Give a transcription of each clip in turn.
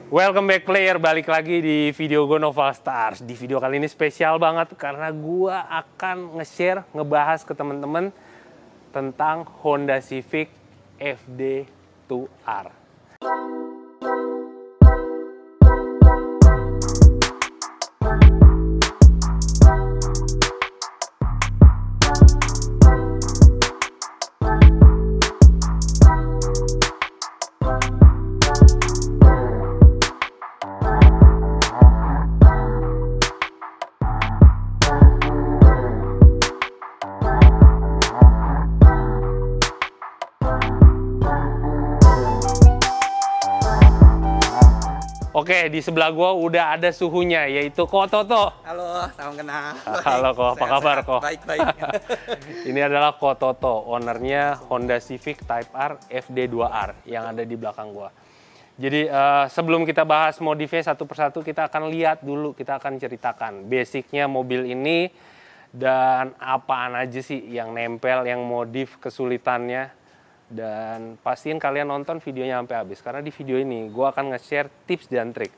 Welcome back player, balik lagi di video gue Noval Stars. Di video kali ini spesial banget karena gue akan nge-share, ngebahas ke teman-teman tentang Honda Civic FD2R. Oke, di sebelah gua udah ada suhunya, yaitu Ko Toto. Halo, salam kenal. Halo Ko, apa kabar Ko? Baik-baik. Ini adalah Ko Toto, ownernya Honda Civic Type R FD2R yang ada di belakang gua. Jadi sebelum kita bahas modifnya satu persatu, kita akan lihat dulu, kita akan ceritakan basicnya mobil ini dan apaan aja sih yang nempel, yang modif, kesulitannya. Dan pastiin kalian nonton videonya sampai habis karena di video ini gue akan nge-share tips dan trik.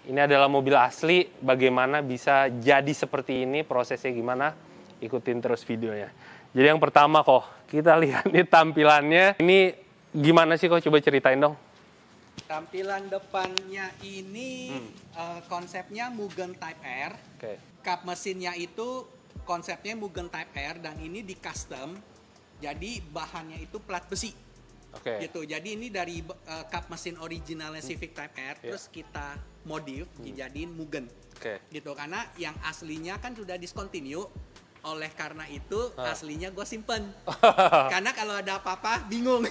Ini adalah mobil asli, bagaimana bisa jadi seperti ini, prosesnya gimana, ikutin terus videonya. Jadi yang pertama kok, kita lihat nih tampilannya. Ini gimana sih kok, coba ceritain dong. Tampilan depannya ini konsepnya Mugen Type R. Oke. Kap mesinnya itu konsepnya Mugen Type R dan ini di custom. Jadi bahannya itu plat besi. Oke. Gitu. Jadi ini dari kap mesin originalnya Civic Type R terus kita modif dijadiin Mugen. Oke. Gitu, karena yang aslinya kan sudah discontinue. Oleh karena itu aslinya gue simpen. Karena kalau ada apa-apa bingung.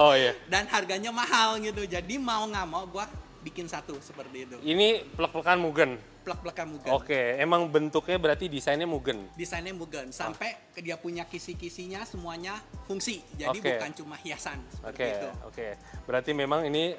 Oh iya. Dan harganya mahal gitu. Jadi mau nggak mau gue bikin satu seperti itu. Ini plek-plekan Mugen. Plek-plekan Mugen. Oke, emang bentuknya berarti desainnya Mugen. Desainnya Mugen. Sampai dia punya kisi-kisinya semuanya fungsi. Jadi Oke. bukan cuma hiasan seperti Oke, itu. oke. Berarti memang ini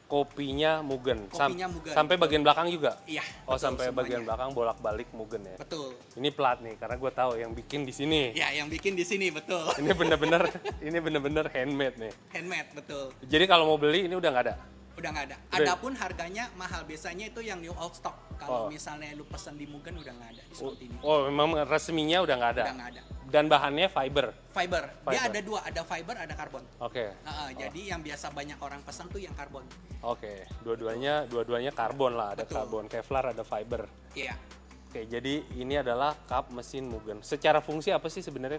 kopinya Mugen. Kopinya Mugen, Sampai betul. bagian belakang juga? Iya. Oh, betul, sampai semuanya. bagian belakang bolak-balik Mugen ya? Betul. Ini plat nih, karena gue tahu yang bikin di sini. Ya, yang bikin di sini betul. Ini bener-bener handmade nih. Handmade betul. Jadi kalau mau beli ini udah nggak ada? Udah nggak ada. Udah. Adapun harganya mahal. Biasanya itu yang new old stock. Kalau Oh. misalnya lu pesen di Mugen udah nggak ada discontinue. Oh, memang resminya udah nggak ada? Udah nggak ada. Dan bahannya fiber? Fiber. Dia Fiber. ada dua, ada fiber, ada karbon. Oke. Jadi yang biasa banyak orang pesan tuh yang karbon. Oke, dua-duanya karbon lah, ada Betul. karbon, Kevlar, ada fiber. Iya. Oke, jadi ini adalah kap mesin Mugen. Secara fungsi apa sih sebenarnya?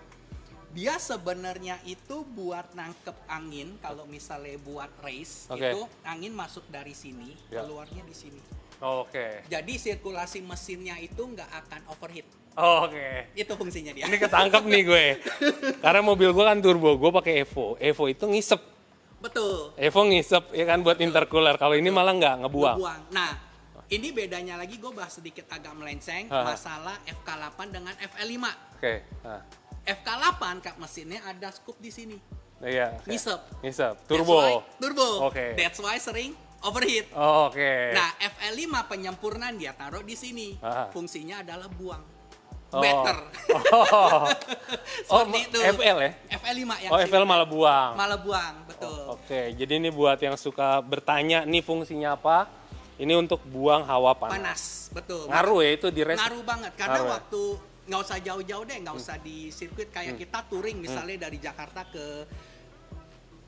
Dia sebenarnya itu buat nangkep angin. Kalau misalnya buat race, Oke. itu angin masuk dari sini, Ya. keluarnya di sini. Oke. Jadi sirkulasi mesinnya itu nggak akan overheat. Oke. Itu fungsinya dia. Ini ketangkep nih gue. Karena mobil gue kan turbo, gue pakai Evo. Evo itu ngisep. Betul. Evo ngisep ya kan buat intercooler. Kalau ini malah nggak ngebuang. Ngebuang. Nah, ini bedanya lagi gue bahas sedikit agak melenceng masalah FK8 dengan FL5. Oke. Nah. FK8 kap mesinnya ada scoop di sini. Iya. oke. Ngisep. Ngisep. That's Turbo. why turbo. Oke. That's why sering overheat. Oh, oke. Nah, FL5 penyempurnaan dia taruh di sini. Fungsinya adalah buang. Oh. Better. Oh. Seperti itu. FL ya? FL5 yang Oh, FL malah buang. malah buang, betul. Oke, jadi ini buat yang suka bertanya nih fungsinya apa? Ini untuk buang hawa panas. Panas, betul. Ngaruh ya itu di race? Ngaruh banget karena Ngaruh ya? waktu nggak usah jauh-jauh deh, nggak usah di sirkuit kayak kita touring misalnya dari Jakarta ke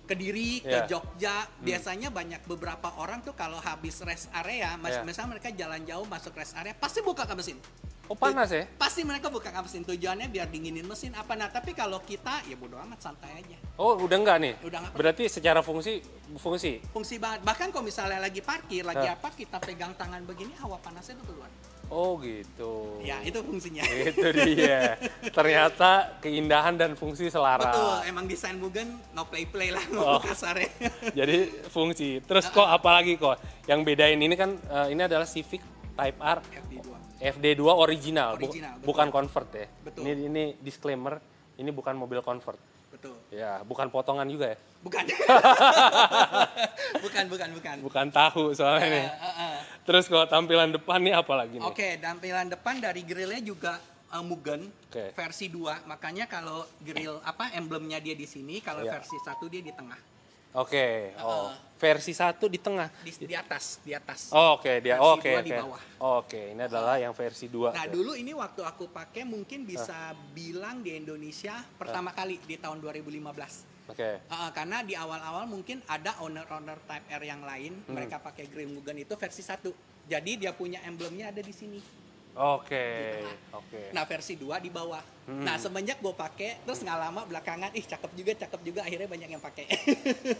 Kediri, ke Yeah. Jogja, biasanya banyak beberapa orang tuh kalau habis rest area, Yeah. misalnya mereka jalan jauh masuk rest area, pasti buka kap mesin. Oh, panas ya? Pasti mereka buka kap mesin, tujuannya biar dinginin mesin apa. Nah, tapi kalau kita ya bodo amat, santai aja. Oh, udah enggak nih? Udah nggak. Berarti secara fungsi? Fungsi banget. Bahkan kalau misalnya lagi parkir, lagi Yeah. apa, kita pegang tangan begini, hawa panasnya tuh keluar. Oh, gitu. Ya, itu fungsinya. Itu dia. Ternyata keindahan dan fungsi selaras. Betul, emang desain Mugen no play-play lah, Oh. kasarnya. Jadi fungsi. Terus kok apalagi kok yang bedain ini kan ini adalah Civic Type R FD2. FD2 original, Original, betul. bukan convert ya. Betul. Ini disclaimer, ini bukan mobil convert. Betul. Ya, bukan potongan juga ya. Bukan. bukan. Bukan tahu soalnya nih. Terus kalau tampilan depan nih apa lagi nih? Oke, tampilan depan dari grillnya juga Mugen Oke. versi 2. Makanya kalau grill emblemnya dia di sini, kalau Iya. versi 1 dia di tengah. Oke. Oh. Versi 1 di tengah. Di atas, di atas. Oh, oke, dia. Versi Oke, 2 di oke. bawah. Oke, ini adalah yang versi 2. Nah, dulu ini waktu aku pakai mungkin bisa bilang di Indonesia pertama kali di tahun 2015. Oke. Karena di awal-awal mungkin ada owner-owner Type R yang lain, mereka pakai Green Mugen itu versi 1. Jadi dia punya emblemnya ada di sini. Oke. Oke. Nah, versi 2 di bawah. Nah, semenjak gue pakai, terus nggak lama belakangan, cakep juga, akhirnya banyak yang pakai.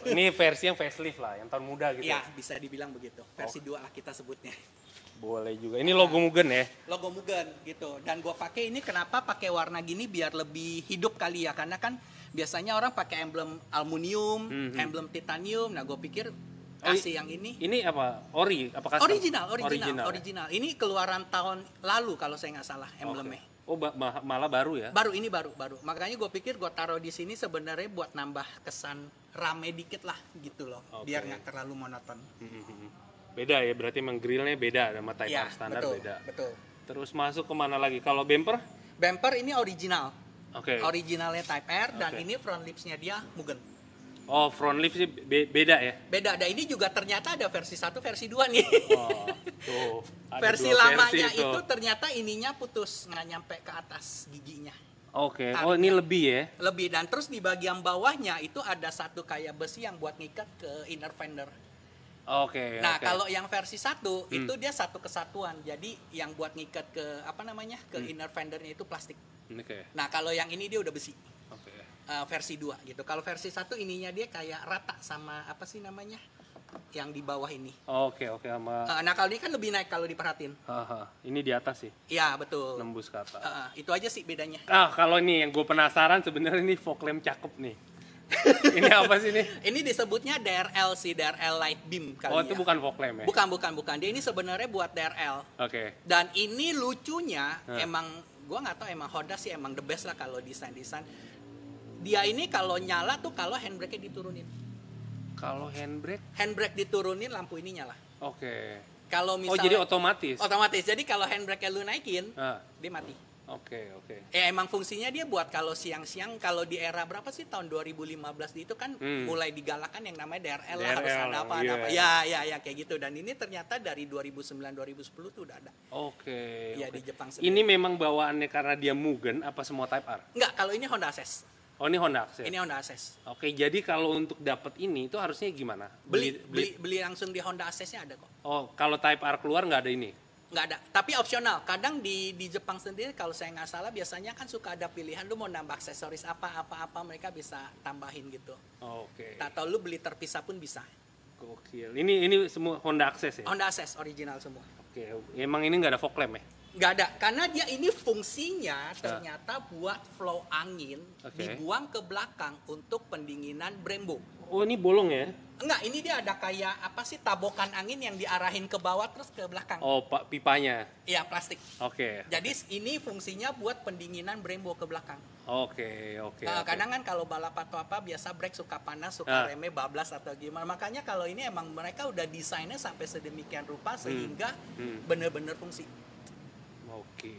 Ini versi yang facelift lah, yang tahun muda gitu. Iya, bisa dibilang begitu. Versi 2 lah kita sebutnya. Boleh juga. Ini logo Mugen ya? Logo Mugen gitu. Dan gue pakai ini kenapa pakai warna gini biar lebih hidup kali ya. Karena kan biasanya orang pakai emblem aluminium, emblem titanium. Nah, gue pikir kasih yang ini. Ini apa? Ori? Apa custom? Original. Ini keluaran tahun lalu kalau saya nggak salah emblemnya. Okay. Oh, malah baru ya? Baru. Makanya gue pikir gue taruh di sini sebenarnya buat nambah kesan rame dikit lah gitu loh. Okay. Biar nggak terlalu monoton. Beda ya, berarti emang grillnya beda sama Type R standar beda. Betul. Terus masuk kemana lagi? Kalau bumper? Bumper ini original. Oke. Originalnya Type R dan ini front lipsnya dia Mugen. Oh, front lift sih beda ya? Beda. Dan ini juga ternyata ada versi 1, versi 2 nih. Oh, tuh. Versi lamanya itu ternyata ininya putus, nggak nyampe ke atas giginya. Oke. Oh, ini lebih ya? Lebih. Dan terus di bagian bawahnya itu ada satu kayak besi yang buat ngikat ke inner fender. Oke. Nah, kalau yang versi 1 itu dia satu kesatuan. Jadi yang buat ngikat ke ke inner fendernya itu plastik. Oke. Nah, kalau yang ini dia udah besi. Oke. Versi 2 gitu. Kalau versi 1 ininya dia kayak rata sama yang di bawah ini. Oke, sama. Nah, kalau ini kan lebih naik kalau diperhatiin. Ini di atas sih. Iya, betul. Nembus ke atas. Itu aja sih bedanya. Kalau ini yang gue penasaran sebenarnya ini fog lamp cakep nih. Ini apa sih nih? Ini disebutnya DRL sih, DRL light beam kali ya. Oh, itu bukan fog lamp ya? Bukan. Dia ini sebenarnya buat DRL. Oke. Dan ini lucunya emang gua nggak tahu, emang Honda sih emang the best lah kalau desain. Dia ini kalau nyala tuh kalau handbrake-nya diturunin. Kalau handbrake diturunin, lampu ini nyala. Oke. Kalau misalnya jadi otomatis. Jadi kalau handbrake-nya lu naikin, dia mati. Oke. Emang fungsinya dia buat kalau siang-siang, kalau di era berapa sih tahun 2015 itu kan mulai digalakan yang namanya DRL lah, harus ada apa. Ya kayak gitu. Dan ini ternyata dari 2009 2010 tuh udah ada. Oke. Ya di Jepang sendiri. Ini memang bawaannya karena dia Mugen apa semua Type R? Enggak, kalau ini Honda Access. Oh, ini Honda Access. Ini Honda Access. Oke, jadi kalau untuk dapat ini itu harusnya gimana? Beli langsung di Honda Access-nya ada kok. Oh, kalau Type R keluar nggak ada ini? Nggak ada, tapi opsional. Kadang di Jepang sendiri kalau saya nggak salah biasanya kan suka ada pilihan lu mau nambah aksesoris apa mereka bisa tambahin gitu. Oke. Atau lu beli terpisah pun bisa. Gokil. Ini semua Honda Access ya? Honda Access original semua. Oke. Emang ini nggak ada fog lamp ya? Nggak ada, karena dia ini fungsinya ternyata buat flow angin dibuang ke belakang untuk pendinginan Brembo. Oh, ini bolong ya? Enggak, ini dia ada kayak tabokan angin yang diarahin ke bawah terus ke belakang. Oh, pipanya? Iya, plastik. Oke. Jadi ini fungsinya buat pendinginan Brembo ke belakang. Oke. Kadang kan kalau balap atau apa biasa brake suka panas, suka remnya bablas atau gimana. Makanya kalau ini emang mereka udah desainnya sampai sedemikian rupa sehingga bener-bener fungsi. Oke.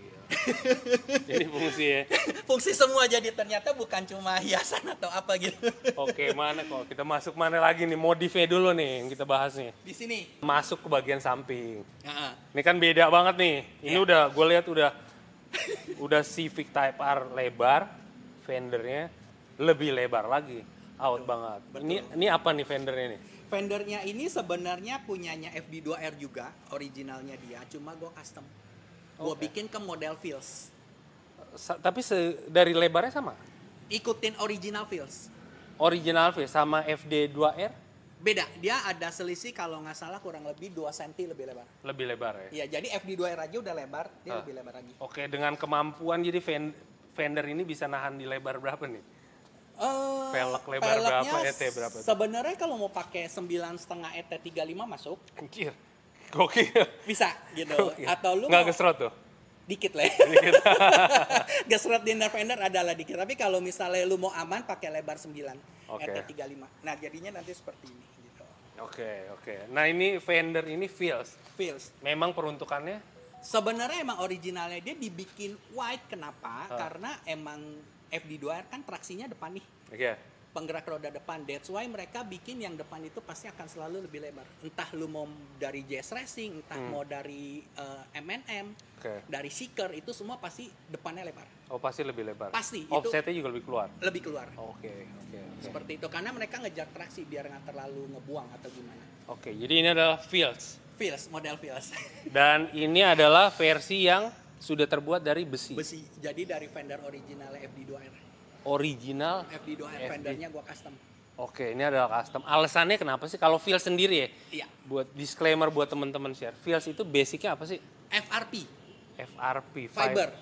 Ini fungsi ya? Fungsi semua, jadi ternyata bukan cuma hiasan atau apa gitu. Oke, mana kok? Kita masuk mana lagi nih? Modifnya dulu nih yang kita bahas nih. Di sini. Masuk ke bagian samping. Ini kan beda banget nih. Ini gue lihat udah Civic Type R lebar, fendernya lebih lebar lagi. Out banget. Ini apa nih fendernya nih? Fendernya ini sebenarnya punyanya FD2R juga, originalnya dia, cuma gue custom. Gue bikin ke model Feels. Tapi dari lebarnya sama? Ikutin original Feels. Original Feels sama FD2R? Beda, dia ada selisih kalau nggak salah kurang lebih 2 cm lebih lebar. Lebih lebar ya? Iya, jadi FD2R aja udah lebar, dia lebih lebar lagi. Oke, dengan kemampuan jadi fender ini bisa nahan di lebar berapa nih? Pelek lebar berapa, ET berapa? Sebenarnya kalau mau pakai 9,5 ET 35 masuk. Anjir. Gokil. Bisa gitu. Atau lu nggak gesrot tuh? Dikit lah. Gesrot di inner fender adalah dikit. Tapi kalau misalnya lu mau aman pakai lebar 9 ET 35. Nah, jadinya nanti seperti ini gitu. Oke. Nah, ini fender ini Feels. Memang peruntukannya? Sebenarnya emang originalnya dia dibikin wide. Kenapa? Karena emang FD2R kan traksinya depan nih. Oke. penggerak roda depan. That's why mereka bikin yang depan itu pasti akan selalu lebih lebar. Entah lu mau dari JS Racing, entah mau dari M&M, dari Seeker, itu semua pasti depannya lebar. Oh, pasti lebih lebar. Pasti. Offsetnya juga lebih keluar. Lebih keluar. Oke. Seperti itu, karena mereka ngejar traksi biar nggak terlalu ngebuang atau gimana. Oke, jadi ini adalah Fields. Model Fields. Dan ini adalah versi yang sudah terbuat dari besi. Jadi dari fender original FD2R. Original FD2R fendernya gua custom. Oke, ini adalah custom. Alasannya kenapa sih kalau Fields sendiri ya? Iya. Buat disclaimer buat teman-teman share. Fields itu basicnya apa sih? FRP.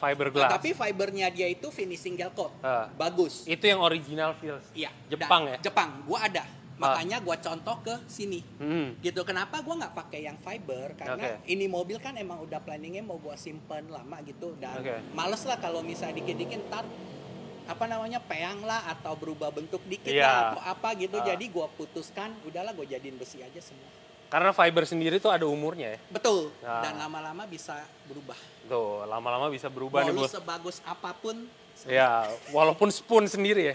Fiberglass. Tapi fibernya dia itu finishing gel coat. Bagus. Itu yang original Fields. Iya. Jepang ya? Jepang. Gua ada. Makanya gua contoh ke sini. Gitu. Kenapa gua nggak pakai yang fiber? Karena ini mobil kan emang udah planningnya mau gua simpen lama gitu. Dan males lah kalau misalnya dikit-dikit ntar peang lah atau berubah bentuk dikit lah atau apa gitu. Jadi gua putuskan udahlah gua jadiin besi aja semua. Karena fiber sendiri tuh ada umurnya ya. Betul. Dan lama-lama bisa berubah. Tuh, lama-lama bisa berubah nih. Mau lu sebagus apapun. Ya, walaupun spoon sendiri ya.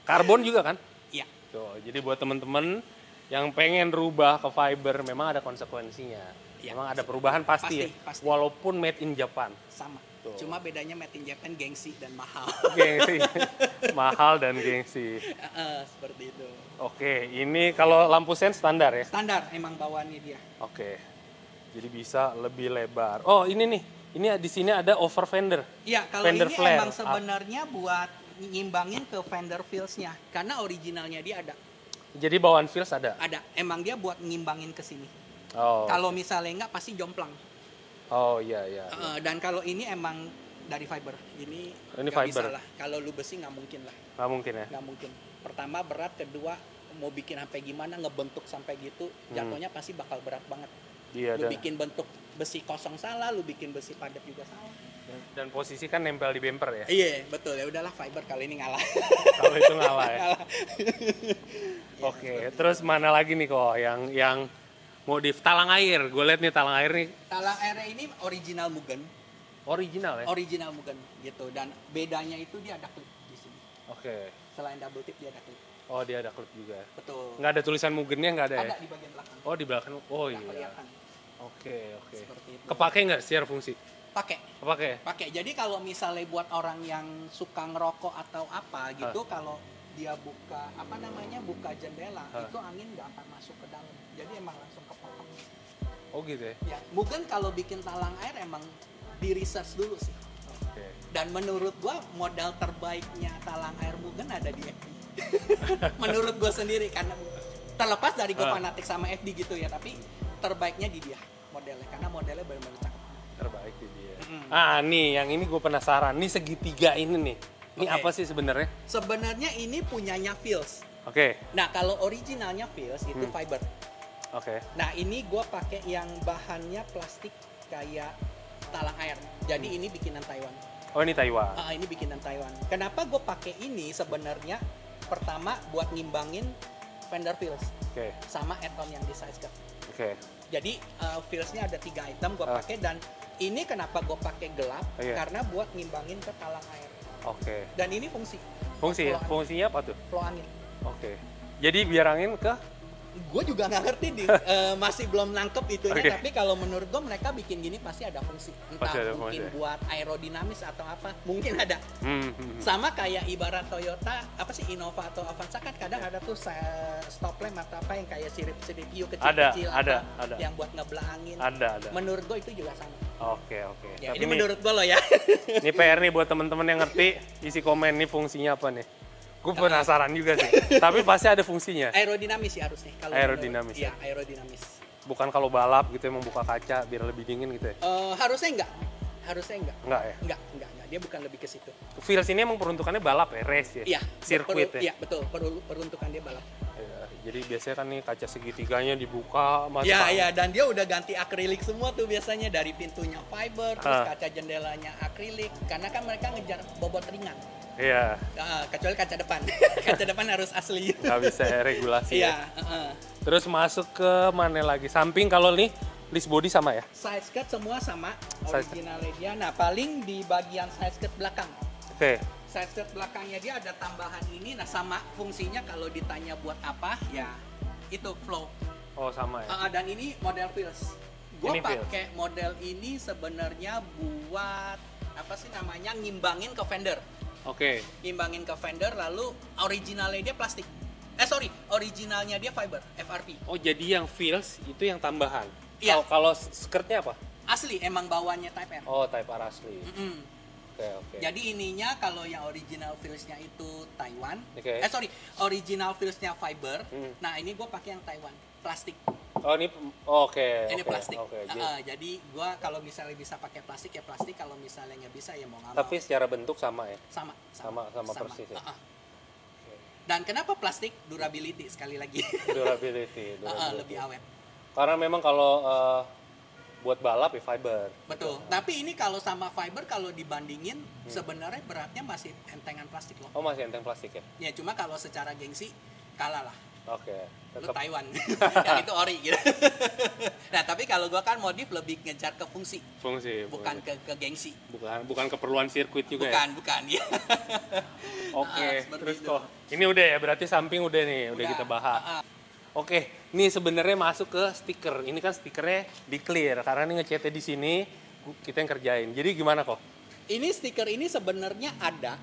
Karbon juga kan? Iya. Tuh, jadi buat teman-teman yang pengen rubah ke fiber memang ada konsekuensinya. Ya, memang ada perubahan pasti. Walaupun made in Japan. Sama. Tuh. Cuma bedanya made in Japan gengsi dan mahal. Mahal dan gengsi. Seperti itu. Oke, ini kalau lampu sen standar ya? Standar, emang bawaannya dia. Oke. Jadi bisa lebih lebar. Oh, ini nih. Ini di sini ada over fender. Iya, kalau fender ini flare. Emang sebenarnya buat nyimbangin ke fender Fields-nya. Karena originalnya dia ada. Jadi bawaan Fields ada? Ada. Emang dia buat nyimbangin ke sini. Oh. Kalau misalnya enggak pasti jomplang. Oh iya. Dan kalau ini emang dari fiber. Ini fiber. Bisa lah. Kalau lu besi nggak mungkin lah. Nggak mungkin ya? Nggak mungkin. Pertama berat, kedua mau bikin sampai gimana, ngebentuk sampai gitu, jatuhnya pasti bakal berat banget. Iya, lu bikin bentuk besi kosong salah, lu bikin besi padat juga salah. Dan posisi kan nempel di bumper ya? Iya, betul. Ya udahlah fiber kali ini ngalah. Kalau itu ngalah ya? Oke, terus mana lagi nih kok yang modif talang air? Gue lihat nih talang air nih. Talang airnya ini original Mugen. Original ya? Original Mugen gitu. Dan bedanya itu dia ada klip di sini. Oke. Selain double tip dia ada klip. Oh, dia ada klip juga. Betul. Nggak ada tulisan Mugennya, nggak ada ya? Ada di bagian belakang. Oh, di belakang. Oh iya. Kelihatan. Oke. Seperti itu. Kepake nggak secara fungsi? Pakai. Jadi kalau misalnya buat orang yang suka ngerokok atau apa gitu, kalau dia buka jendela, itu angin nggak akan masuk ke dalam. Jadi emang langsung ke pelak. Oh gitu ya? Ya, mungkin kalau bikin talang air emang di research dulu sih. Okay. Dan menurut gua modal terbaiknya talang air Mugen ada di FD. Menurut gua sendiri, karena terlepas dari gua fanatik sama FD gitu ya, tapi terbaiknya di dia modelnya, karena modelnya benar-benar cakep. Terbaik di dia. Nih yang ini gue penasaran. Nih segitiga ini nih. Ini apa sih sebenarnya? Sebenarnya ini punyanya Fields. Oke. Nah kalau originalnya Fields itu fiber. Oke. Nah ini gue pakai yang bahannya plastik kayak talang air. Jadi ini bikinan Taiwan. Oh ini Taiwan. Ini bikinan Taiwan. Kenapa gue pakai ini sebenarnya? Pertama buat ngimbangin fender Fields. Oke. Sama add-on yang di side skirt. Oke. Jadi Fields-nya ada 3 item gue pakai, dan ini kenapa gue pakai gelap? Karena buat ngimbangin ke talang air. Oke. Dan ini fungsi ya? Fungsinya apa tuh? Flow angin. Oke. Jadi biar angin ke? Gue juga nggak ngerti masih belum nangkep itunya. Tapi kalau menurut gue mereka bikin gini pasti ada fungsi. Entah mungkin buat aerodinamis atau apa, mungkin ada. Sama kayak ibarat Toyota Innova atau Avanza kan kadang ada tuh stop lamp atau apa yang kayak sirip-sirip view kecil-kecil ada. yang buat ngebelah angin. Ada. Menurut gue itu juga sama. Oke. Ya, ini menurut gue loh ya. Ini PR nih buat teman-teman yang ngerti, isi komen nih fungsinya apa nih. Gue penasaran juga sih. Tapi pasti ada fungsinya. Aerodinamis sih harusnya. Aerodinamis. Iya, aerodinamis. Bukan kalau balap gitu membuka kaca biar lebih dingin gitu ya? Harusnya enggak. Enggak ya? Enggak. Dia bukan lebih ke situ. Fields ini emang peruntukannya balap ya, race ya? Iya. Sirkuit ya? Iya, betul. Peruntukan dia balap. Ya, jadi biasanya kan nih kaca segitiganya dibuka. Iya. Dan dia udah ganti akrilik semua tuh biasanya. Dari pintunya fiber, terus kaca jendelanya akrilik. Karena kan mereka ngejar bobot ringan. Iya. Kecuali kaca depan. Kaca depan harus asli. Nggak bisa regulasi ya. Terus masuk ke mana lagi? Samping kalau nih list body sama ya? Side skirt semua sama originalnya dia. Nah paling di bagian side skirt belakang. Oke. Side skirt belakangnya dia ada tambahan ini. Nah sama fungsinya kalau ditanya buat apa ya itu flow. Oh sama ya. Dan ini model Feels. Gue Ini Feels. pakai model ini sebenarnya buat apa sih namanya ngimbangin ke fender. Oke. Ngimbangin ke fender lalu originalnya dia plastik. Originalnya dia fiber FRP. Oh jadi yang Feels itu yang tambahan. Iya. Kalau skirtnya apa? Asli emang bawaannya Type R. Oh Type R asli. Mm-mm. Oke. Jadi ininya kalau yang original Feels-nya itu Taiwan. Oke. Original Feels-nya fiber. Nah, ini gue pakai yang Taiwan, plastik. Oh ini oke. Ini plastik. Oke. Jadi gue kalau misalnya bisa pakai plastik ya plastik, kalau misalnya nggak bisa ya mau nggak mau. Tapi secara bentuk sama ya? Sama Persis ya? Dan kenapa plastik? Durability sekali lagi. Durability. Lebih awet. Karena memang kalau buat balap ya fiber. Betul. Tapi ini kalau sama fiber kalau dibandingin sebenarnya beratnya masih entengan plastik loh. Oh masih enteng plastik ya? Ya cuma kalau secara gengsi kalah lah. Oke. Lu Taiwan. Yang itu ori gitu. Nah, tapi kalau gua kan modif lebih ngejar ke fungsi. Bukan ke gengsi. Bukan keperluan sirkuit juga ya? Bukan ya. Oke, terus kok. Ini udah ya, berarti samping udah nih, udah kita bahas. Oke, ini sebenarnya masuk ke stiker. Ini kan stikernya di clear karena ini ngecatnya di sini, kita yang kerjain. Jadi gimana kok? Ini stiker ini sebenarnya ada,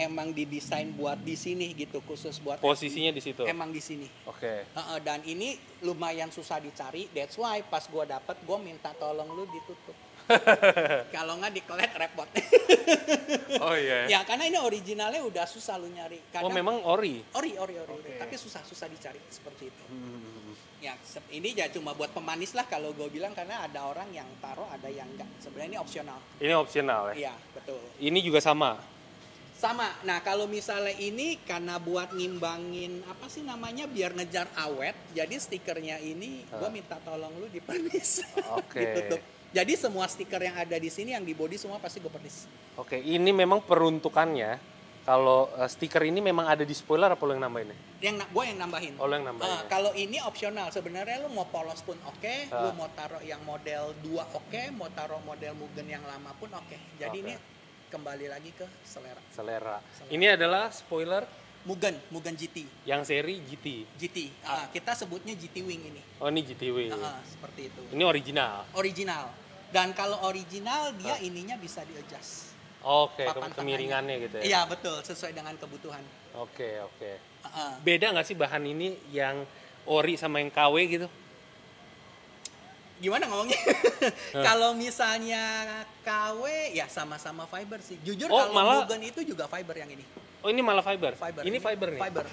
emang didesain buat di sini gitu, khusus buat posisinya di situ. Emang di sini. Oke. Dan ini lumayan susah dicari, that's why pas gua dapet gua minta tolong lu ditutup. Kalau nggak dikelet repot. Oh iya. Ya karena ini originalnya udah susah lu nyari. Oh memang ori. Ori. Tapi susah dicari seperti itu. Ya ini ya cuma buat pemanis lah kalau gue bilang, karena ada orang yang taruh ada yang enggak. Sebenarnya ini opsional. Ini opsional ya? Iya betul. Ini juga sama. Sama. Nah kalau misalnya ini karena buat ngimbangin apa sih namanya biar ngejar awet, jadi stikernya ini gue minta tolong lu dipernis. Oke. Ditutup. Jadi semua stiker yang ada di sini yang di body semua pasti gue pernis. Oke, ini memang peruntukannya. Kalau stiker ini memang ada di spoiler apa lo yang nambahin? Gue yang nambahin. Oh, lo yang nambahin. Kalau ini opsional, sebenarnya lu mau polos pun oke, lu mau taruh yang model 2 oke, mau taruh model Mugen yang lama pun oke. Jadi ini kembali lagi ke selera. Ini adalah spoiler Mugen GT. Yang seri GT. Kita sebutnya GT Wing ini. Oh, ini GT Wing. Seperti itu. Ini original. Dan kalau original dia ininya bisa di-adjust. Oke, kemiringannya gitu ya. Iya, betul, sesuai dengan kebutuhan. Oke. Beda nggak sih bahan ini yang ori sama yang KW gitu? Gimana ngomongnya? Kalau misalnya KW ya sama-sama fiber sih. Jujur kalau Mugen itu juga fiber yang ini. Oh, ini malah fiber. Ini fiber nih. Fiber.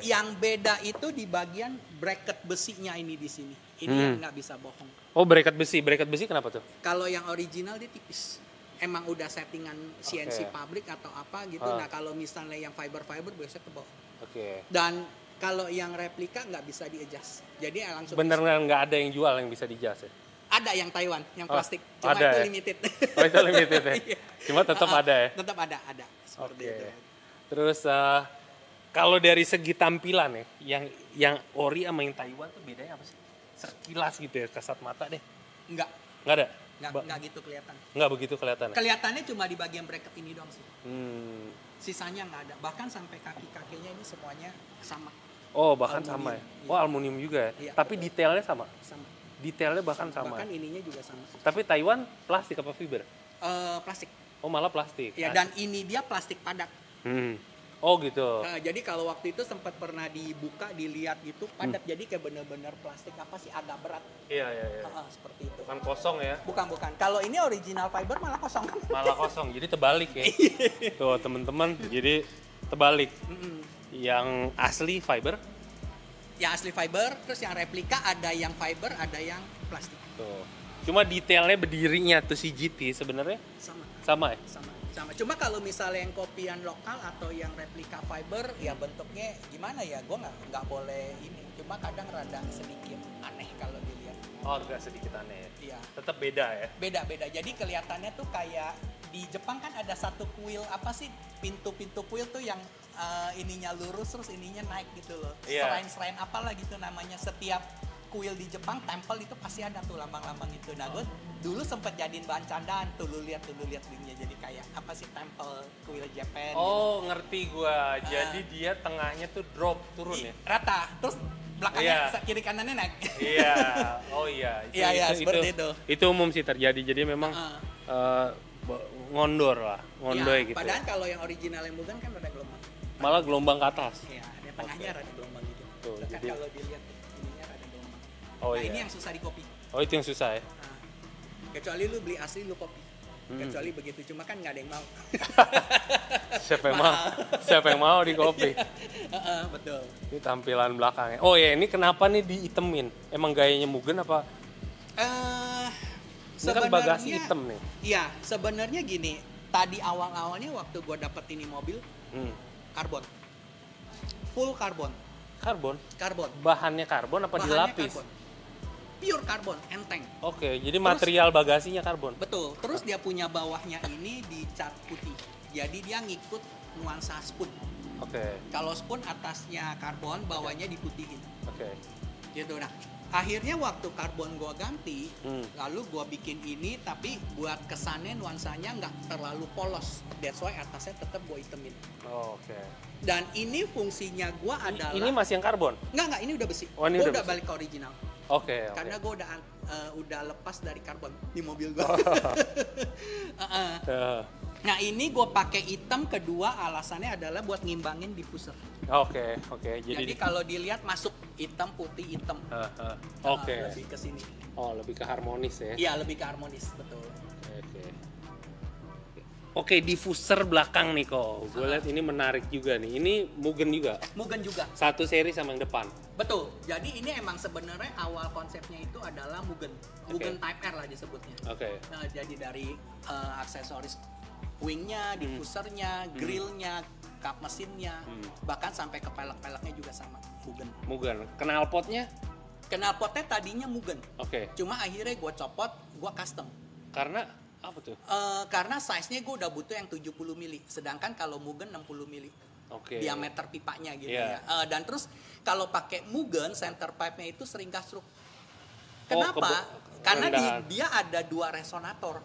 Yang beda itu di bagian bracket besinya ini di sini. Ini yang nggak bisa bohong. Oh, bracket besi kenapa tuh? Kalau yang original dia tipis. Emang udah settingan CNC pabrik atau apa gitu. Nah kalau misalnya yang fiber biasanya tebal. Dan kalau yang replika nggak bisa di-adjust. Jadi langsung. Bener nggak ada yang jual yang bisa di-adjust ya? Ada yang Taiwan, yang plastik. Cuma ada itu ya? limited. Oh itu limited ya? Cuma tetap ada ya? Tetap ada. Seperti itu. Terus kalau dari segi tampilan ya, yang ori sama yang Taiwan tuh bedanya apa sih? Sekilas gitu ya, kasat mata deh. Nggak ada? Nggak gitu kelihatan. Nggak begitu kelihatan ya? Kelihatannya cuma di bagian bracket ini doang sih. Sisanya nggak ada. Bahkan sampai kaki-kakinya ini semuanya sama. Oh bahkan sama ya? Oh aluminium juga ya? Tapi detailnya sama? Sama. Detailnya bahkan sama? Bahkan ininya juga sama. Tapi Taiwan plastik apa fiber? Plastik. Oh malah plastik? Ya dan ini dia plastik padat. Oh gitu. Jadi kalau waktu itu sempat pernah dibuka, dilihat gitu padat, jadi kayak bener-bener plastik apa sih agak berat. Iya. Seperti itu. Bukan kosong ya? Bukan. Kalau ini original fiber malah kosong. Jadi terbalik ya. Tuh teman-teman, jadi terbalik. Yang asli fiber? Yang asli fiber, terus yang replika ada yang fiber, ada yang plastik. Tuh. Cuma detailnya berdirinya tuh si GT sebenarnya sama ya? Sama. Cuma kalau misalnya yang kopian lokal atau yang replika fiber, ya bentuknya gimana ya? Gue nggak boleh ini. Cuma kadang rada sedikit aneh kalau dilihat. Oh, agak sedikit aneh. Iya. Tetap beda ya? Beda. Jadi kelihatannya tuh kayak di Jepang kan ada satu kuil apa sih? Pintu kuil tuh yang ininya lurus terus ininya naik gitu loh. Iya. Shrine apalah gitu namanya. Setiap kuil di Jepang, temple itu pasti ada tuh lambang-lambang itu. Nah, gue dulu sempet jadiin bahan candaan tuh, lu lihat linknya, jadi kayak apa sih temple kuil Japan. Oh, gitu. Ngerti gue. Jadi dia tengahnya tuh drop turun ya. Rata, terus belakangnya kiri kanannya naik. Iya. Oh iya. Iya, seperti itu. Itu umum sih terjadi. Jadi memang ngondor lah, ngondoy gitu. Padahal kalau yang original yang Mugen kan ada gelombang. Malah gelombang ke atas. Iya, di tengahnya ada gelombang gitu. Tuh, kan jadi kalau dilihat ininya ada gelombang. Oh nah, iya. ini yang susah di copy. Oh, itu yang susah ya. Nah, kecuali lu beli asli lu copy. Kecuali begitu, cuma kan nggak ada yang mau. Siapa yang mau di copy? Betul. Ini tampilan belakangnya. Oh ya, ini kenapa nih diitemin? Emang gayanya Mugen apa? Ini kan bagasi hitam nih. Iya, sebenarnya gini. Tadi awal-awalnya waktu gua dapet ini mobil, karbon. Full karbon. Karbon. Bahannya karbon apa dilapis? Karbon. Pure karbon, enteng. Oke, jadi material bagasinya karbon. Betul. Terus dia punya bawahnya ini dicat putih. Jadi dia ngikut nuansa spoon. Oke. Kalau spoon atasnya karbon, bawahnya diputihin. Oke. Gitu. Nah, akhirnya waktu karbon gua ganti, lalu gua bikin ini, tapi buat kesannya nuansanya nggak terlalu polos. That's why atasnya tetap gua hitemin. Oh, oke. Dan ini fungsinya gua adalah. Ini masih yang karbon? Nggak, ini udah besi. Oh, ini gua udah besi. balik ke original. Oke. Karena gue udah lepas dari karbon di mobil gue. Nah, ini gue pakai hitam, kedua alasannya adalah buat ngimbangin diffuser. Oke. Jadi kalau dilihat masuk hitam putih hitam. Oke. Lebih ke sini. Oh, lebih ke harmonis ya. Iya, lebih ke harmonis, betul. Oke, diffuser belakang nih kok. Gue lihat ini menarik juga nih. Ini Mugen juga. Mugen juga. Satu seri sama yang depan. Betul. Jadi ini emang sebenarnya awal konsepnya itu adalah Mugen. Mugen Type R lah disebutnya. Oke. Nah, jadi dari aksesoris wingnya, diffusernya, grillnya, kap mesinnya, bahkan sampai ke pelek-peleknya juga sama Mugen. Knalpotnya? Knalpotnya tadinya Mugen. Oke. Cuma akhirnya gue copot, gue custom. Karena apa tuh? Karena size-nya gue udah butuh yang 70 mili, sedangkan kalau Mugen 60 mili. Oke. Diameter pipanya gitu ya. Dan terus kalau pakai Mugen, center pipe-nya itu sering gasruk. Kenapa? Karena dia ada dua resonator.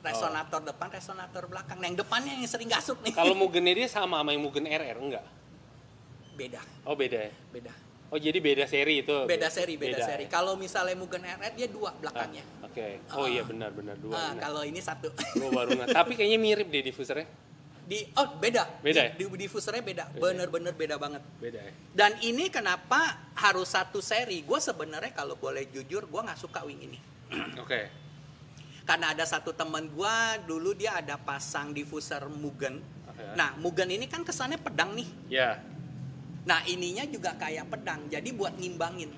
Resonator depan, resonator belakang. Nah, yang depannya yang sering gasruk nih. Kalau Mugen dia sama yang Mugen RR enggak? Beda. Oh, beda ya? Beda. Oh, jadi beda seri itu? Beda seri. Ya? Kalau misalnya Mugen RR dia dua belakangnya. Oke. Oh iya benar dua. Kalau ini satu. Gue baru nggak. Tapi kayaknya mirip deh diffusernya. Beda. Beda. Diffusernya beda. Bener-bener beda banget. Beda ya. Dan ini kenapa harus satu seri? Gue sebenarnya kalau boleh jujur, gue nggak suka wing ini. Oke. Karena ada satu teman gue dulu dia ada pasang diffuser Mugen. Okay. Nah, Mugen ini kan kesannya pedang nih. Ya. Yeah. Nah, ininya juga kayak pedang. Jadi buat ngimbangin.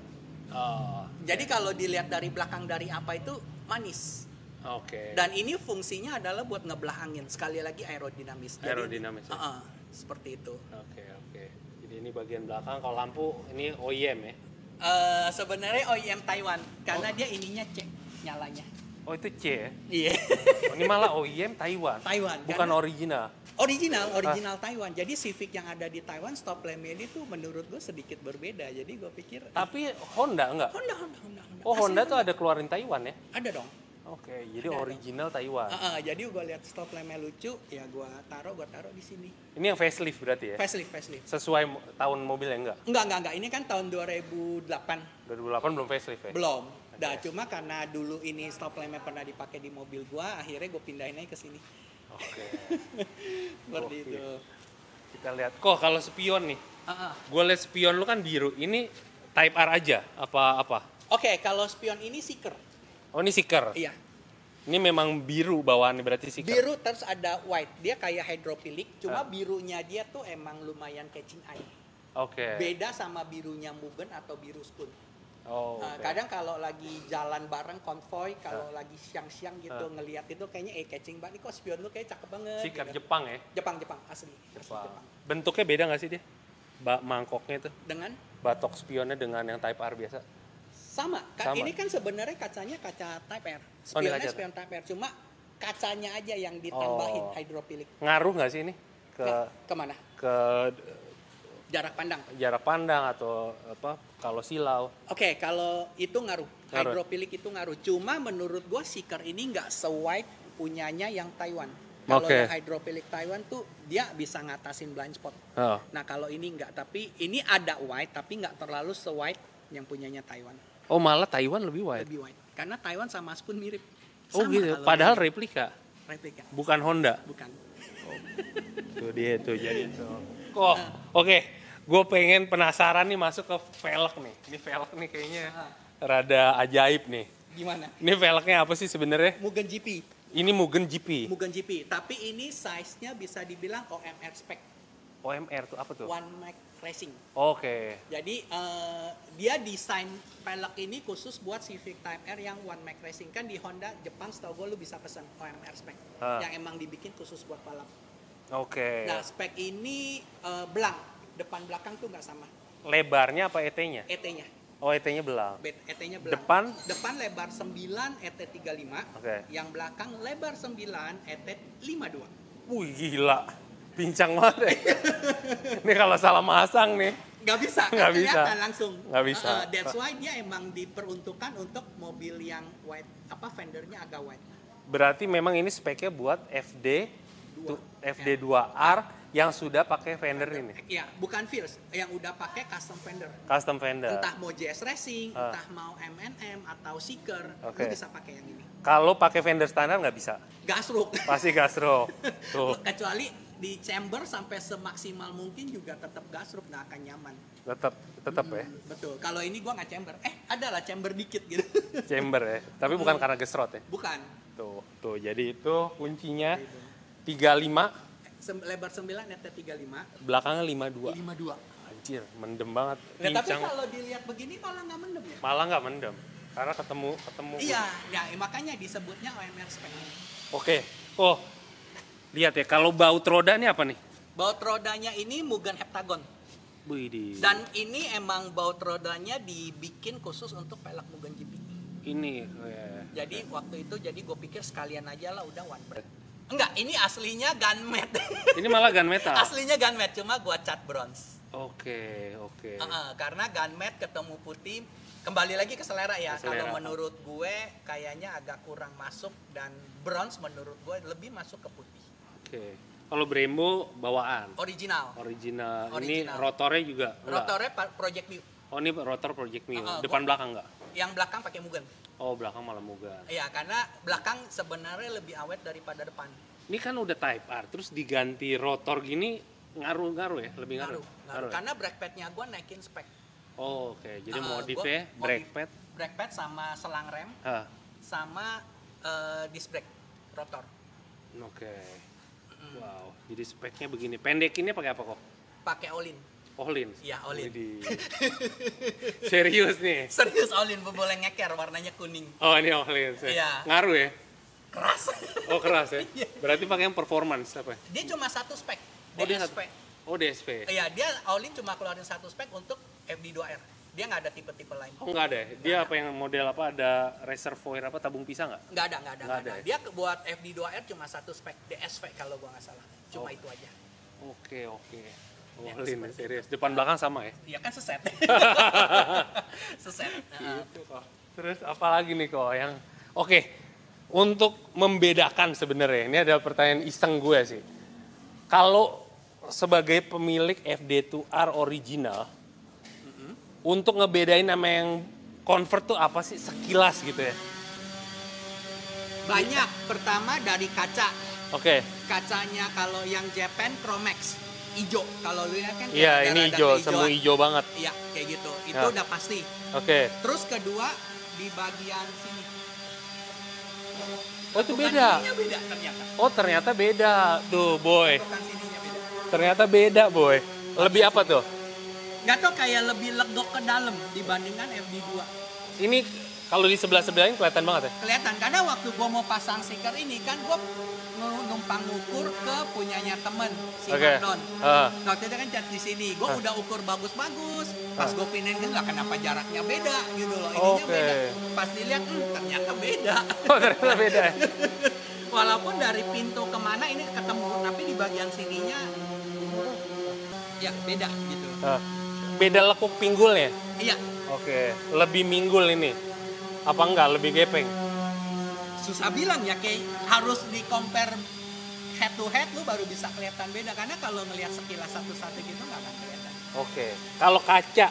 Oh. Jadi kalau dilihat dari belakang dari apa itu manis. Oke. Dan ini fungsinya adalah buat ngebelah angin. Sekali lagi aerodinamis. Aerodinamis. Jadi, seperti itu. Oke. Jadi ini bagian belakang. Kalau lampu ini OEM ya? Sebenarnya OEM Taiwan. Karena dia ininya C nyalanya. Oh, itu C ya? Iya. Oh, ini malah OEM Taiwan. Bukan original. Original Taiwan. Jadi Civic yang ada di Taiwan stop lamp ini tuh menurut gue sedikit berbeda. Jadi gue pikir. Tapi Honda enggak? Honda. Oh, Honda tuh ada keluarin Taiwan ya? Ada dong. Oke, jadi original Taiwan. Jadi gue lihat stop lampnya lucu, ya gue taruh di sini. Ini yang facelift berarti ya? Facelift. Sesuai tahun mobilnya enggak? Enggak. Ini kan tahun 2008. 2008 belum facelift ya? Belum. Nah, cuma karena dulu ini stop lampnya pernah dipakai di mobil gue, akhirnya gue pindahin aja ke sini. Oke. Seperti itu. Kita lihat. Kok kalau spion nih? Gue lihat spion lu kan biru. Ini Type R aja? Apa? Oke, kalau spion ini seeker. Oh, ini seeker? Iya. Ini memang biru bawaannya berarti seeker? Biru terus ada white. Dia kayak hydrophilic, cuma birunya dia tuh emang lumayan catching eye. Oke. Beda sama birunya Mugen atau biru spoon. Oh, kadang kalau lagi jalan bareng konvoy, kalau lagi siang-siang gitu ngelihat itu kayaknya catching banget. Kok spion lu kayak cakep banget. Seeker gitu. Jepang ya? Jepang asli. Jepang. Bentuknya beda nggak sih dia? Mangkoknya itu? Dengan? Batok spionnya dengan yang Type R biasa? Sama. Ini kan sebenarnya kacanya kaca Type R. Spionnya spion Type R. Cuma kacanya aja yang ditambahin hydrophilic. Ngaruh nggak sih ini? Kemana? Ke Jarak pandang. Jarak pandang atau apa kalau silau. Oke, kalau itu ngaruh. Hydrophilic itu ngaruh. Cuma menurut gua seeker ini nggak se-wide punyanya yang Taiwan. Kalau yang hydrophilic Taiwan tuh dia bisa ngatasin blind spot. Oh. Nah kalau ini nggak, tapi ini ada wide tapi nggak terlalu se-wide yang punyanya Taiwan. Oh malah Taiwan lebih wide. Lebih wide. Karena Taiwan sama Spoon mirip. Oh gitu. Padahal replika. Replika. Bukan Honda. Bukan. Oh. Tuh dia tuh jadi itu. Oh, oke. Gue pengen penasaran nih masuk ke velg nih. Ini velg nih kayaknya rada ajaib nih. Gimana? Ini velgnya apa sih sebenarnya? Mugen GP. Ini Mugen GP. Mugen GP. Tapi ini size-nya bisa dibilang OMR spec. OMR tuh apa tuh? One Mac Racing. Oke. Jadi dia desain velg ini khusus buat Civic Type R yang One Mac Racing. Kan di Honda Jepang setahu gue lu bisa pesan OMR spec. Yang emang dibikin khusus buat balap. Oke. Nah spek ini belang. Depan belakang tuh nggak sama. Lebarnya apa ET-nya? ET-nya. Oh ET-nya belang. ET-nya belang. Depan lebar 9 ET35. Oke. Yang belakang lebar 9 ET52. Wih gila. Pincang banget ya. Ini kalau salah masang nih. Nggak bisa. Nggak bisa. Langsung. Nggak bisa. That's why dia emang diperuntukkan untuk mobil yang wide, fendernya agak wide. Berarti memang ini speknya buat FD2R yang sudah pakai fender ini. Iya, bukan Fierce, yang udah pakai custom fender. Custom fender. Entah mau JS Racing, entah mau M&M atau Seeker, lu bisa pakai yang ini. Kalau pakai fender standar nggak bisa? Gasruk. Pasti gasruk. Tuh. Kecuali di chamber sampai semaksimal mungkin juga tetap gasruk, nggak akan nyaman. Tetap ya. Betul. Kalau ini gua nggak chamber. Adalah chamber dikit gitu. Chamber ya. Tapi bukan karena gesrot ya. Bukan. Tuh. Jadi itu kuncinya 35. Lebar 9 ET35. Belakangnya 52. 52. Anjir, mendem banget. Nah, tapi kalau dilihat begini malah nggak mendem ya? Malah nggak mendem. Karena ketemu. Iya, ya makanya disebutnya OMR spec. Oke. Oh, lihat ya. Kalau baut roda ini apa nih? Baut rodanya ini Mugen Heptagon. Widih. Dan ini emang baut rodanya dibikin khusus untuk velg Mugen GP. Ini. Oh, ya. Jadi waktu itu gue pikir sekalian aja lah udah one brand. Enggak, ini aslinya gunmetal. Ini malah gunmetal. Aslinya gunmetal, cuma gua cat bronze. Oke. Karena gunmetal ketemu putih, kembali lagi ke selera ya. Kalau menurut gue kayaknya agak kurang masuk, dan bronze menurut gue lebih masuk ke putih. Oke. Kalau Brembo bawaan. Original. Ini rotornya juga. Rotornya Project Mio. Oh, ini rotor Project Mio. Depan belakang enggak? Yang belakang pakai Mugen. Oh, belakang malah Mugen. Iya, karena belakang sebenarnya lebih awet daripada depan. Ini kan udah Type R, terus diganti rotor gini ngaruh ya? Lebih ngaruh. Karena brake pad-nya gue naikin spek. Oh, oke. Jadi modifnya brake pad. Brake pad sama selang rem, sama disc brake rotor. Oke. Wow, jadi speknya begini. Pendekinnya pakai apa kok? Pakai all-in. All-in? Iya, all-in. Serius nih? Serius all-in, boleh ngeker, warnanya kuning. Oh, ini all-in. Iya. Ngaruh ya? Keras. Oh, keras ya? Berarti pakai yang performance apa? Dia cuma satu spek, DSP. Oh, DSP. Iya, dia all-in cuma keluarin satu spek untuk FD2R. Dia nggak ada tipe-tipe lain. Oh, nggak ada ya? Dia apa yang model apa? Ada reservoir apa? Tabung pisah nggak? Nggak ada. Dia buat FD2R cuma satu spek, DSP kalau gua nggak salah. Cuma itu aja. Oke. All-in ya, serius. Depan belakang sama ya? Iya kan seset. Seset. Gitu kok. Terus apa lagi nih kok yang untuk membedakan sebenarnya, ini ada pertanyaan iseng gue sih. Kalau sebagai pemilik FD2R original, untuk ngebedain sama yang convert tuh apa sih sekilas gitu ya? Banyak. Pertama dari kaca. Kacanya kalau yang Japan Chromex hijau. Kalau lu lihat kan iya, ini hijau, semu hijau banget. Iya, kayak gitu. Itu udah pasti. Terus kedua di bagian sini. Oh, itu beda. Beda ternyata. Oh, ternyata beda. Tuh, boy. Sininya beda. Ternyata beda, boy. Lebih apa tuh? Nggak tau, kayak lebih legok ke dalam dibandingkan FD2. Ini kalau di sebelah-sebelahin kelihatan banget ya? Kelihatan, karena waktu gua mau pasang stiker ini kan gua numpang ukur ke punyanya temen si Mardon. Waktu itu kan cat di sini, gua udah ukur bagus-bagus. Pas gua pindahin ke nggak, kenapa jaraknya beda gitu loh. Ininya beda. Pas dilihat, ternyata beda. Oh, ternyata beda ya? Walaupun dari pintu kemana ini ketemu, tapi di bagian sininya ya beda gitu. Nah, beda lekuk pinggulnya. Iya, Oke, lebih minggul ini. Apa enggak? Lebih gepeng? susah bilang ya, kayak harus di compare head to head lu baru bisa kelihatan beda, karena kalau ngelihat sekilas satu-satu gitu nggak akan kelihatan. Oke. Kalau kaca,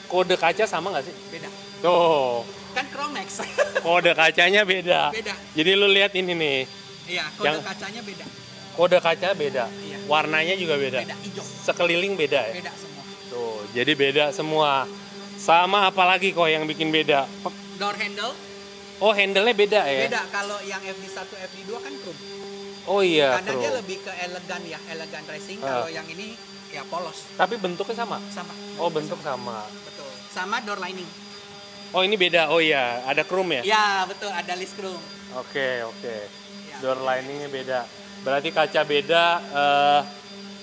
kode kaca sama nggak sih? Beda. Tuh, Kan Chromex. kode kacanya beda. Beda. Jadi lu lihat ini nih, Iya, kode Yang- kacanya beda. kode kaca beda. Iya. Warnanya juga beda. Beda hijau. Sekeliling beda ya? Beda semua. Tuh, jadi beda semua. Sama apalagi kok yang bikin beda? Door handle Oh, handle-nya beda ya? beda. Kalau yang FD1, FD2 kan chrome. Oh iya, Karena dia chrome. lebih ke elegan ya, elegan racing. Ah. Kalau yang ini ya polos. Tapi bentuknya sama? Sama. Oh, bentuk sama. Betul. Sama door lining. Oh, ini beda. Oh iya, ada chrome ya? Ya, betul, ada list chrome. Oke. Ya. Door liningnya beda. Berarti kaca beda,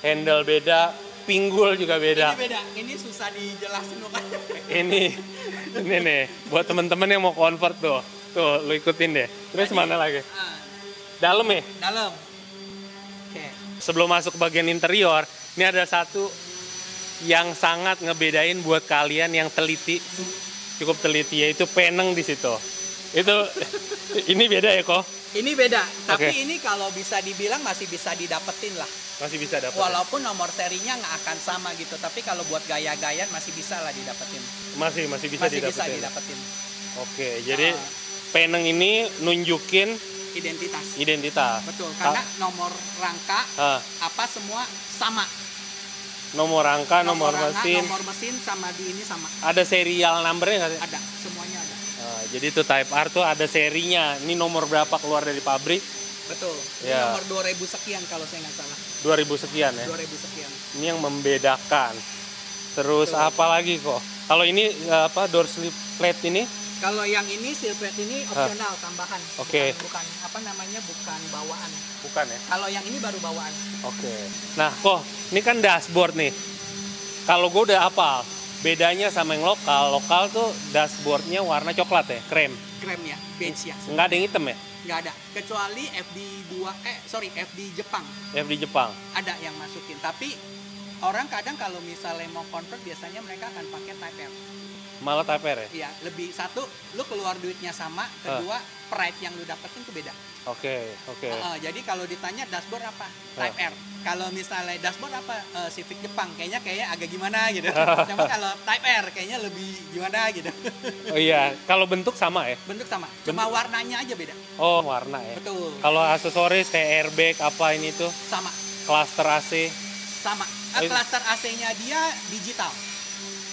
handle beda, pinggul juga beda. Ini beda. Ini susah dijelasin loh kan. Ini nih, buat temen-temen yang mau convert tuh. Tuh, lu ikutin deh. Terus Jadi, mana lagi? ah, Dalam ya? dalam. Oke. Sebelum masuk ke bagian interior, ini ada satu yang sangat ngebedain buat kalian yang teliti, cukup teliti, yaitu peneng di situ. Itu ini beda ya kok? Ini beda, tapi Oke. ini kalau bisa dibilang masih bisa didapetin lah. Masih bisa dapat. Walaupun nomor serinya nggak akan sama gitu, tapi kalau buat gaya-gayaan masih bisa lah didapetin. Masih bisa Masih bisa didapetin. didapetin. Oke, jadi Ah. peneng ini nunjukin Identitas. identitas. Betul, karena nomor rangka Ah, apa semua sama. nomor rangka, nomor rangka, mesin, nomor mesin sama di ini sama. ada serial numbernya nggak sih? Ada, semuanya ada. Jadi itu Type R tuh ada serinya. Ini nomor berapa keluar dari pabrik? Betul. Ini Ya. nomor 2000 sekian kalau saya nggak salah. 2000 sekian ya. 2000 sekian. Ini yang membedakan. Terus Betul. apa lagi kok? Kalau ini door slip plate ini? Kalau yang ini silhouette ini opsional tambahan. Oke. Bukan apa namanya, bukan bawaan. Bukan ya? Kalau yang ini baru bawaan. Oke. Nah kok, ini kan dashboard nih. Kalau gue udah hafal, bedanya sama yang lokal tuh dashboardnya warna coklat ya, krem. Krem ya, beige ya. Nggak ada yang hitam ya? Nggak ada. Kecuali FD Jepang FD Jepang. ada yang masukin. Tapi orang kadang kalau misalnya mau convert biasanya mereka akan pakai Type R. Malah Type R ya? Iya, lebih satu, lu keluar duitnya sama. Kedua, price yang lu dapetin tuh beda. Oke. Jadi kalau ditanya dashboard apa? Type R. Kalau misalnya dashboard apa? Civic Jepang. Kayaknya agak gimana gitu. Cuma kalau Type R kayaknya lebih gimana gitu. Oh iya, kalau bentuk sama ya? Bentuk sama. Cuma warnanya aja beda. Oh warna ya? Betul. Kalau aksesoris kayak airbag apa ini tuh, Sama. cluster AC. Sama. Cluster AC-nya dia digital.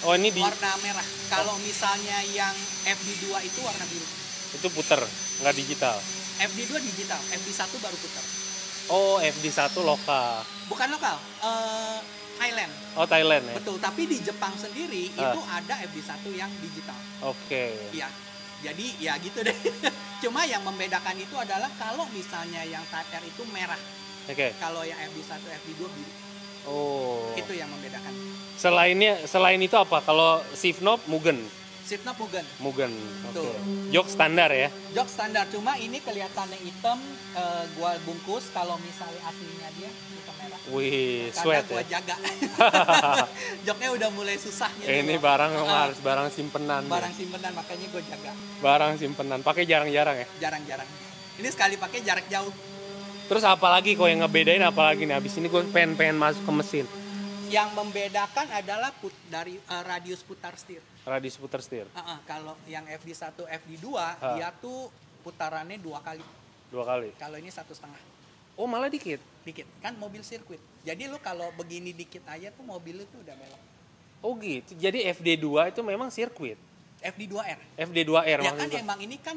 Oh ini di Warna merah. Kalau misalnya yang FD2 itu warna biru. itu puter, nggak digital. FD2 digital. FD1 baru putar. Oh FD1 lokal. Bukan lokal. Thailand. Oh Thailand ya? Betul. Tapi di Jepang sendiri itu ada FD1 yang digital. Oke. Iya. Jadi ya gitu deh. Cuma yang membedakan itu adalah kalau misalnya yang Type R itu merah. Oke. Kalau yang FD1, FD2 biru. Oh. Itu yang membedakan. Selain itu apa? Kalau shift knob Mugen. Shift knob Mugen. Mugen. Oke. Betul. Jok standar ya? Jok standar, cuma ini kelihatannya hitam, gua bungkus. Kalau misalnya aslinya dia hitam merah. Wih, Karena sweat gua ya. jaga. Joknya udah mulai susah gitu. Ini loh. barang Ah, harus barang simpenan. nih. barang simpenan, makanya gua jaga. Barang simpenan. Pakai jarang-jarang ya. Jarang-jarang. Ini sekali pakai jarak jauh. Terus apalagi kok yang ngebedain apalagi nih? Abis ini gue pengen masuk ke mesin. Yang membedakan adalah dari radius putar setir. Radius puter setir. Kalau yang FD1, FD2 dia tuh putarannya 2 kali. 2 kali. Kalau ini 1,5. Oh malah dikit. Dikit. Kan mobil sirkuit. Jadi lu kalau begini dikit aja tuh mobil lu tuh udah belok. Oh gitu. Jadi FD2 itu memang sirkuit. FD2R. FD2R Ya kan maksudnya. emang ini kan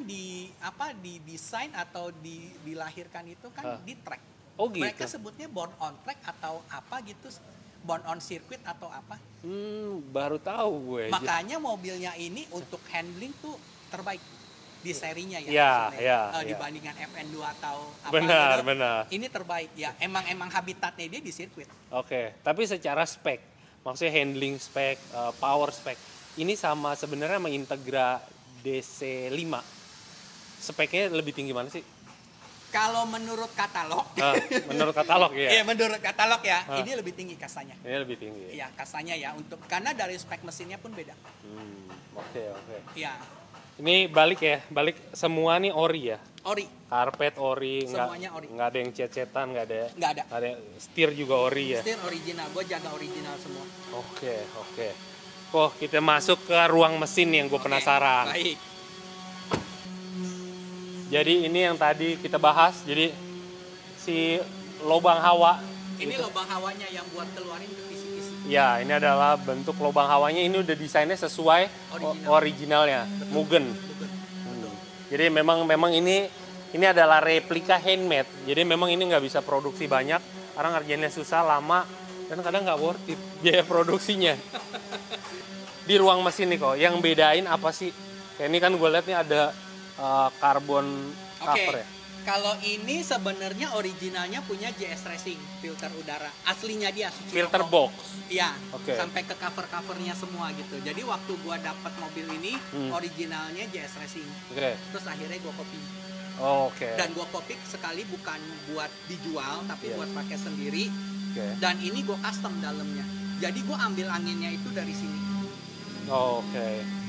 didesain atau dilahirkan itu kan di track. Oh gitu. Mereka sebutnya born on track atau apa gitu, born on circuit atau apa. Baru tahu gue. Makanya mobilnya ini untuk handling tuh terbaik di serinya ya. Ya, maksudnya. ya, Dibandingkan FN2 atau apa. Benar, gitu. benar. Ini terbaik ya. Emang habitatnya dia di sirkuit. Oke, tapi secara spek, maksudnya handling spek, power spek, ini sama sebenarnya sama Integra DC5. Speknya lebih tinggi mana sih? Kalau menurut katalog, menurut katalog ya. Iya, menurut katalog ya, ini lebih tinggi kastanya. Ini lebih tinggi. Iya, kastanya ya karena dari spek mesinnya pun beda. Oke. Iya. Ini balik semua nih ori ya. Ori. Karpet ori, Semuanya ori. Nggak ada yang cet-cetan, nggak ada. Nggak ada. Ada setir juga ori ya. Setir original, gue jaga original semua. Oke. Oh, kita masuk ke ruang mesin yang gue penasaran. Baik. Jadi ini yang tadi kita bahas, jadi si lubang hawa. Ini lubang hawanya yang buat keluarin ke kisi-kisi. Ya, ini adalah bentuk lubang hawanya. Ini udah desainnya sesuai originalnya, Mugen. Jadi memang ini adalah replika handmade. Jadi memang ini nggak bisa produksi banyak, karena ngerjainnya susah, lama, dan kadang nggak worth it biaya produksinya. Di ruang mesin nih kok, yang bedain apa sih? Kayak ini kan gue lihat nih ada karbon cover ya. Kalau ini sebenarnya originalnya punya JS Racing, filter udara. Aslinya dia filter box. Iya. Sampai ke cover-covernya semua gitu. Jadi waktu gua dapat mobil ini originalnya JS Racing. Terus akhirnya gua copy. Dan gua copy sekali bukan buat dijual tapi buat pakai sendiri. Dan ini gua custom dalamnya. Jadi gua ambil anginnya itu dari sini.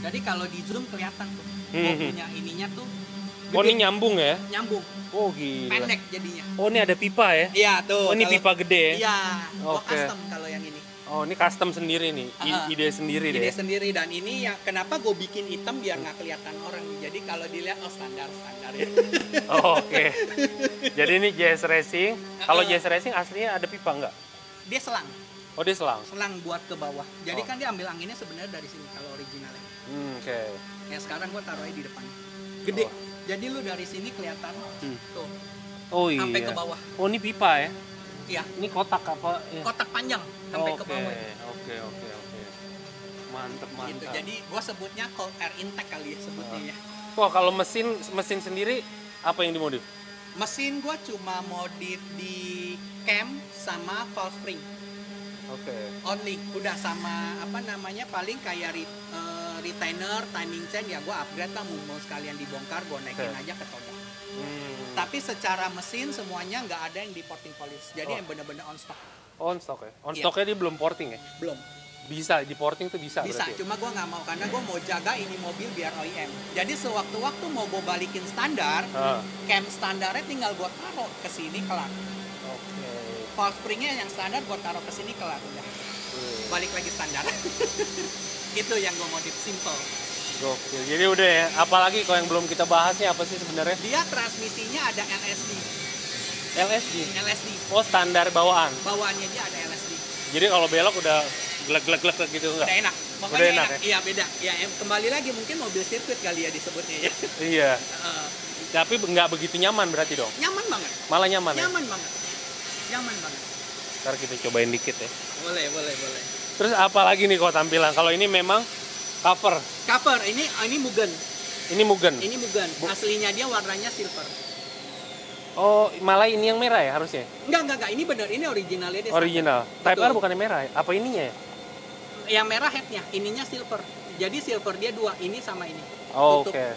Jadi kalau di zoom kelihatan tuh. Gua punya ininya tuh. Oh, ini nyambung ya? Nyambung. Oh, gila. Pendek jadinya. Oh, ini ada pipa ya? Iya, tuh. Oh, ini pipa gede ya? Iya. Gua custom kalau yang ini. Oh, ini custom sendiri nih. Ide sendiri deh. Ide sendiri, dan ini yang kenapa gue bikin hitam biar nggak kelihatan orang. Jadi kalau dilihat standar ya. Oke. Jadi ini JS Racing. Kalau JS Racing aslinya ada pipa nggak? Dia selang. Oh, dia selang. Selang buat ke bawah. Jadi kan dia ambil anginnya sebenarnya dari sini kalau originalnya. Ya sekarang gue taruhnya di depan. Gede. Jadi lu dari sini kelihatan tuh. Oh iya. Sampai ke bawah. Oh, ini pipa ya? Iya. Ini kotak apa? Ya. Kotak panjang sampai ke bawah. Oke. Mantep. Gitu. Jadi gua sebutnya cold air intake kali ya sebutnya ya. Wah, kalau mesin sendiri apa yang dimodif? Mesin gua cuma modif di cam sama valve spring. Only. Udah sama paling kayak retainer, timing chain ya gua upgrade lah, mau sekalian dibongkar gua naikin aja ke toda. Tapi secara mesin semuanya nggak ada yang di porting polish. Jadi yang bener-bener on stock. On stock ya? On stocknya dia belum porting ya? Belum. Bisa, di porting tuh bisa berarti? Cuma gue nggak mau karena gue mau jaga ini mobil biar OEM. Jadi sewaktu-waktu mau gue balikin standar, cam standarnya tinggal gue taruh ke sini kelar. Valve springnya yang standar gue taruh ke sini kelar udah. Balik lagi standar. Itu yang gue modif, simple. Gokil. Jadi udah ya, apalagi kalau yang belum kita bahas nih apa sih sebenarnya? Dia transmisinya ada LSD. LSD. Oh, standar bawaan. Bawaannya dia ada LSD. Jadi kalau belok udah glek gitu enggak? Udah enak. Pokoknya udah enak. Ya? Iya, beda. Ya, kembali lagi mungkin mobil sirkuit kali ya disebutnya ya. Iya. Tapi nggak begitu nyaman berarti dong? Nyaman banget. Malah nyaman ya? Nyaman banget. Ntar kita cobain dikit ya. Boleh. Terus apa lagi nih kalau tampilan? Kalau ini memang cover, ini Mugen. Ini Mugen. Aslinya dia warnanya silver. Oh, malah ini yang merah ya harusnya? Enggak. Ini bener, ini originalnya dia. Original. Type R bukannya merah ya? Apa ininya ya? Yang merah headnya, ininya silver. Jadi silver dia dua, ini sama ini.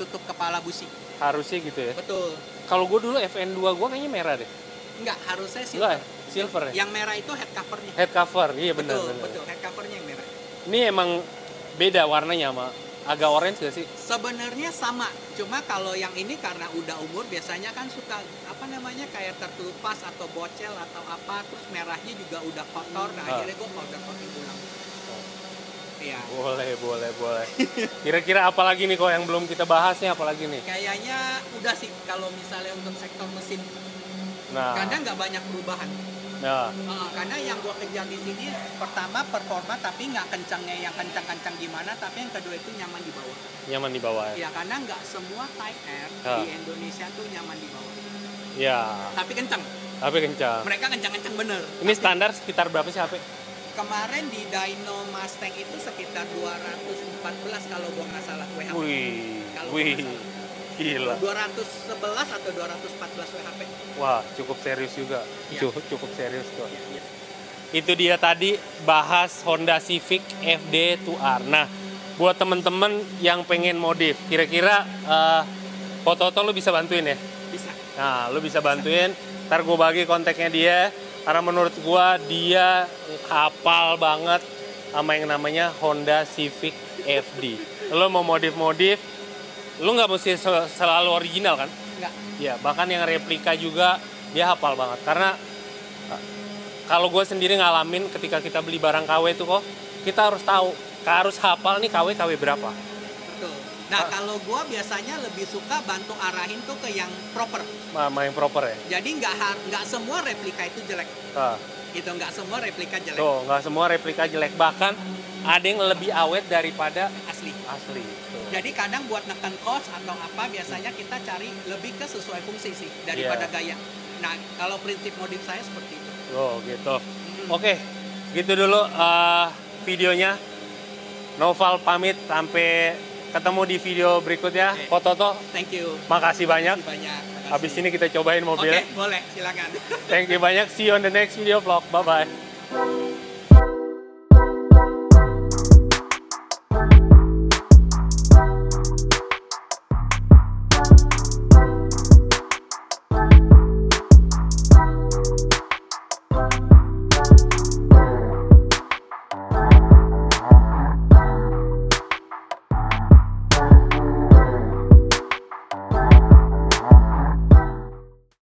Tutup kepala busi. Harusnya gitu ya? Betul. Kalau gue dulu FN2 gue kayaknya merah deh. Enggak, harusnya silver. Silver ya? Yang merah itu head covernya. Head cover, iya benar. Betul, head covernya yang merah. Ini emang beda warnanya sama agak orange gak sih? Sebenarnya sama, cuma kalau yang ini karena udah umur biasanya kan suka kayak terkelupas atau bocel atau apa, terus merahnya juga udah kotor, nah akhirnya gue powder coating ulang. Iya. Boleh. Kira-kira apa lagi nih kok yang belum kita bahas nih, apa lagi nih? Kayaknya udah sih kalau misalnya untuk sektor mesin. Kadang nggak banyak perubahan. Karena yang gue kejar di sini pertama performa tapi nggak kencangnya yang kencang-kencang gimana, tapi yang kedua itu nyaman di bawah. Nyaman di bawah ya? Iya, karena nggak semua Type R di Indonesia tuh nyaman di bawah. Iya. Tapi kencang. Mereka kencang-kencang bener. Ini standar sekitar berapa sih HP? Kemarin di Dyno Mustang itu sekitar 214 kalau gue nggak salah WHP. Wih. Gila. 211 atau 214 WHP. Wah, cukup serius juga. Ya. Cukup serius tuh. Ya. Itu dia tadi bahas Honda Civic FD2R. Nah, buat temen-temen yang pengen modif, kira-kira foto-foto lu bisa bantuin ya? Bisa. Nah, lu bisa bantuin. Ntar gue bagi kontaknya dia. Karena menurut gue dia hafal banget sama yang namanya Honda Civic FD. Lu mau modif-modif, lu nggak mesti selalu original kan? Nggak. Ya, bahkan yang replika juga dia hafal banget. Karena kalau gue sendiri ngalamin ketika kita beli barang KW itu kok, kita harus tahu, harus hafal nih KW berapa. Betul. Nah, kalau gua biasanya lebih suka bantu arahin tuh ke yang proper. Yang proper ya? Jadi nggak semua replika itu jelek. Gitu, nggak semua replika jelek. Tuh, nggak semua replika jelek. Bahkan ada yang lebih awet daripada Asli. Tuh. Jadi kadang buat neken kos atau apa, biasanya kita cari lebih ke sesuai fungsi sih, daripada gaya. Nah, kalau prinsip modif saya seperti itu. Oh, gitu. Oke, gitu dulu videonya. Noval pamit, sampai ketemu di video berikutnya. Ko Toto, thank you. Makasih banyak. Makasih. Habis ini kita cobain mobilnya. Oke, boleh, silakan. Thank you banyak. See you on the next video vlog. Bye-bye.